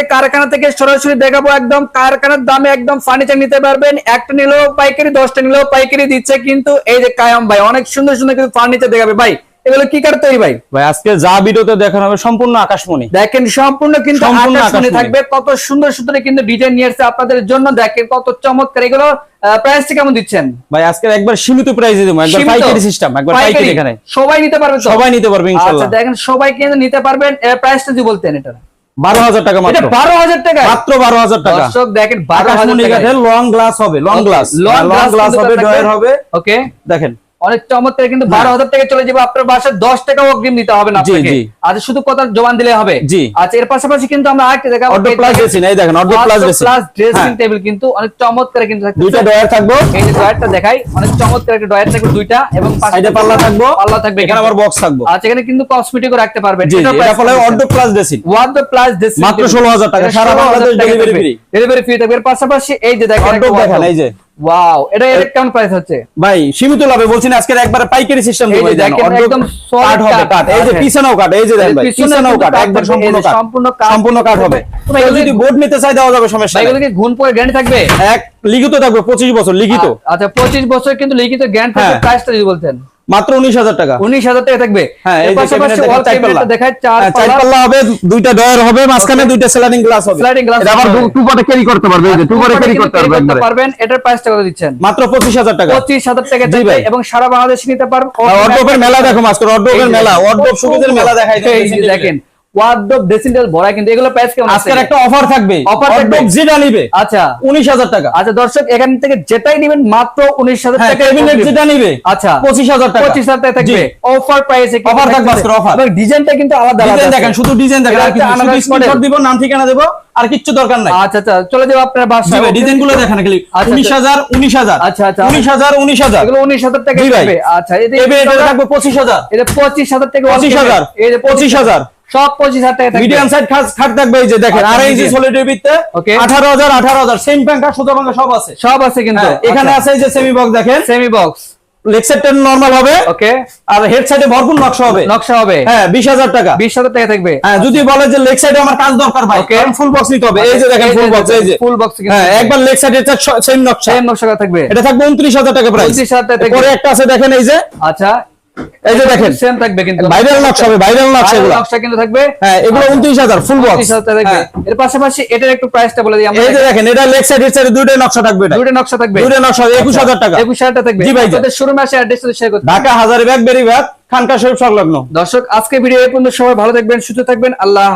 আজকে কারখানা থেকে সরাসরি দেখাবো, একদম কারখানার দামে একদম ফার্নিচার নিতে পারবেন। একটা নিলেও পাইকারি, 10টা নিলেও পাইকারি দিচ্ছে। কিন্তু এই যে কায়াম ভাই অনেক সুন্দর সুন্দর কিন্তু ফার্নিচার দেখাবে ভাই। এগুলো কি কাঠ তৈরি ভাই? ভাই আজকে যা ভিডিওতে দেখানো হবে সম্পূর্ণ আকাশমণি। দেখেন সম্পূর্ণ কিন্তু আকাশমণি থাকবে। কত সুন্দর সুন্দর কিন্তু ডিজাইন নিয়ে আসছে আপনাদের জন্য। দেখেন কত চমৎকার। এগুলো প্রাইস কেমন দিচ্ছেন? ভাই আজকে একবার সীমিত প্রাইসে দেবো, একবার পাইকারি সিস্টেম, একবার পাইকারি। এখানে সবাই নিতে পারবে তো? সবাই নিতে পারবে ইনশাআল্লাহ। আচ্ছা দেখেন সবাই কিন্তু নিতে পারবেন। প্রাইসটা যদি বলতেন। এটা 12,000 টাকা মাত্র। 12,000 টাকা মাত্র 12,000 টাকা। দর্শক দেখেন 12,000 টাকা। লং গ্লাস হবে, লং গ্লাস হবে, ডয়ার হবে। ওকে দেখেন অনেক চমৎকার। কিন্তু 12,000 টাকা চলে যাবে আপনার বাসায়। 10 টাকা অগ্রিম দিতে হবে না আপনাকে। আচ্ছা শুধু কথা জবান দিলে হবে। আচ্ছা এর পাশাপাশি কিন্তু আমরা আরেকটা দেখাবো, অর্ডো প্লাস ড্রেসিং। এই দেখেন অর্ডো প্লাস ড্রেসিং টেবিল কিন্তু অনেক চমৎকার কিন্তু থাকবে। দুইটা ডয়ার থাকবে। এই যে ডয়ারটা দেখাই, অনেক চমৎকার একটা ডয়ার থাকবে দুইটা, এবং সাইডে পাল্লা থাকবে। পাল্লা থাকবে, এখানে আবার বক্স থাকবে। আচ্ছা এখানে কিন্তু কসমেটিকও রাখতে পারবেন। এটা বলে ordo plus dressing. Ordo plus dressing মাত্র 16,000 টাকা। সারা Bangladesh delivery free. Delivery free থাকবে। এর পাশাপাশি এই যে দেখেন দেখেন, এই যে ওয়াও, এটা কেমন প্রাইস হচ্ছে ভাই? সীমিত লাভে বলছি না, আজকে একবারে পাইকারি সিস্টেম দেব। এই দেখেন একদম কাট হবে, কাট। এই যে পিছনেও কাট, এই যে দেখেন ভাই পিছনেও কাট, একদম সম্পূর্ণ কাট হবে। তুমি যদি বোর্ড নিতে চাই দেওয়া যাবে, সমস্যা নাই। এগুলো কি গুণ পরে গ্যারান্টি থাকবে? এক লিখিত থাকবে 25 বছর লিখিত। আচ্ছা 25 বছর কিন্তু লিখিত গ্যারান্টি থাকবে। প্রাইসটা যদি বলতেন। মাত্র 19,000 টাকা। 19,000 টাকা থাকবে। হ্যাঁ এই পাশাপাশি ওয়াল ক্যাবিনেটটা দেখায়, চার পাল্লা হবে, দুইটা ডয়ার হবে, মাঝখানে দুইটা স্লাইডিং গ্লাস হবে। স্লাইডিং গ্লাস এটা আবার টু পটে ক্যারি করতে পারবে। এই যে টু পটে ক্যারি করতে পারবেন। এটার প্রাইসটা কত দিচ্ছেন? মাত্র 25,000 টাকা। 25,000 টাকা থাকবে, এবং সারা বাংলাদেশে নিতে পারবেন। অর্ডোপের মেলা দেখো, আজকে অর্ডোপের মেলা, অর্ডোপ শোকেসের মেলা দেখাইতে। এই যে দেখেন ওয়ার্ডরোব ড্রেসিং টেবিল ভরা। কিন্তু এগুলো প্রাইস কেমন? আজকের একটা অফার থাকবে। অর্ডোপ যেটা নিবে আচ্ছা 19,000 টাকা। আচ্ছা দর্শক এখান থেকে যেটাই নেবেন মাত্র 19,000 টাকা। ক্যাবিনেট যেটা নিবে আচ্ছা 25,000 টাকা। 25,000 টাকা থাকবে। অফার প্রাইসে অফার থাকবে আজকের অফার। এবং ডিজাইনটা কিন্তু আলাদা আলাদা। ডিজাইন দেখেন, শুধু ডিজাইন দেখেন, আর কিছু শুধু স্ক্রিনশট দিব, নাম ঠিকানা দেব, আর কিচ্ছু দরকার নাই। আচ্ছা আচ্ছা চলে যাও আপনার বাসায়। ডিজাইনগুলো দেখেন খালি। 19,000 আচ্ছা আচ্ছা 19,000 এগুলো 19,000 টাকা থাকবে। আচ্ছা এটা থাকবে 25,000। এটা 25,000 টাকা। 25,000 এই যে 25,000 সব 25,000 টাকা থাকবে। মিডিয়াম সাইজ খাট থাকবে। এই যে দেখেন, আর এই যে সলিডের ভিতরে 18,000 সেম প্যাঙ্কা সুতা ভাঙা সব আছে কিন্তু। এখানে আছে এই যে সেমি বক্স দেখেন, সেমি বক্স লেগ সাইডটা নরমাল হবে। ওকে আর হেড সাইডে ভরপুর নকশা হবে। হ্যাঁ 20,000 টাকা। 20,000 টাকা থাকবে। হ্যাঁ যদি বলে যে লেগ সাইডে আমার কাজ দরকার ভাই, ফুল বক্স নিতে হবে। এই যে দেখেন ফুল বক্স, এই যে ফুল বক্স কিন্তু। হ্যাঁ একবার লেগ সাইডে সেম নকশা থাকবে। এটা থাকবে 29,000 টাকা প্রাইস। 29,000 টাকা থাকবে। পরে একটা আছে দেখেন, এই যে আচ্ছা এই যে দেখেন সেম থাকবে কিন্তু। ভাইরাল নকশা হবে, ভাইরাল নকশা এগুলো। নকশা কিন্তু থাকবে। হ্যাঁ এগুলো 29,000 ফুল বক্স। 29,000 টাকা থাকবে। এর পাশাপাশি এটার একটু প্রাইসটা বলে দিই আমরা। এই যে দেখেন, এটা লেগ সাইড এর সাইডে দুইটা নকশা থাকবে। দুইটা নকশা থাকবে। 21,000 টাকা। 21,000 টাকা থাকবে। জি ভাই। আপনাদের শোরুমে আসে অ্যাড্রেসটা শেয়ার করতে। ঢাকা হাজারীবাগ বেরিবাগ খানকা শরীফ সংলগ্ন। দর্শক আজকে ভিডিও এই পর্যন্ত। সবাই ভালো থাকবেন, সুস্থ থাকবেন। আল্লাহ।